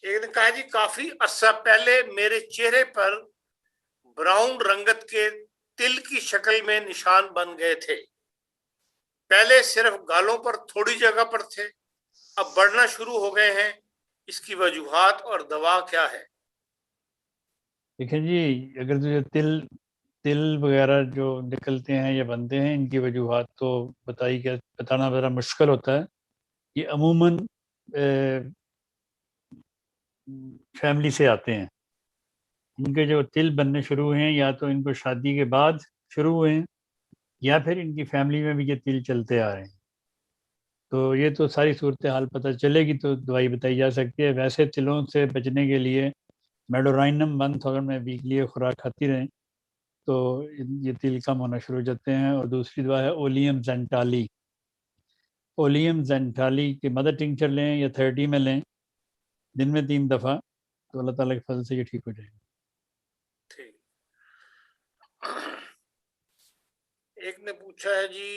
ایک نے کہا جی کافی عرصہ پہلے میرے چہرے پر براؤن رنگت کے تل کی شکل میں نشان بن گئے تھے. پہلے صرف گالوں پر تھوڑی جگہ پر تھے, اب بڑھنا شروع ہو گئے ہیں. اس کی وجوہات اور دوا کیا ہے؟ دیکھیں جی, اگر جو تل وغیرہ جو نکلتے ہیں یا بنتے ہیں, ان کی وجوہات تو بتانا ذرا مشکل ہوتا ہے. یہ عموماً فیملی سے آتے ہیں. ان کے جو تل بننے شروع ہوئے ہیں یا تو ان کو شادی کے بعد شروع ہوئے ہیں, یا پھر ان کی فیملی میں بھی یہ تل چلتے آ رہے ہیں. تو یہ تو ساری صورتحال پتہ چلے گی تو دوائی بتائی جا سکتی ہے. ویسے تلوں سے بچنے کے لیے میڈورائنم 1000 میں ویکلی خوراک کھاتی رہیں تو یہ تل کم ہونا شروع ہو جاتے ہیں. اور دوسری دوا ہے اولیم زینٹالی. اولیم زینٹالی کی مدر ٹنکچر لیں یا 30 میں لیں دن میں 3 دفعہ, تو اللہ تعالیٰ کے فضل سے یہ ٹھیک ہو جائے گا. ٹھیک. ایک نے پوچھا ہے جی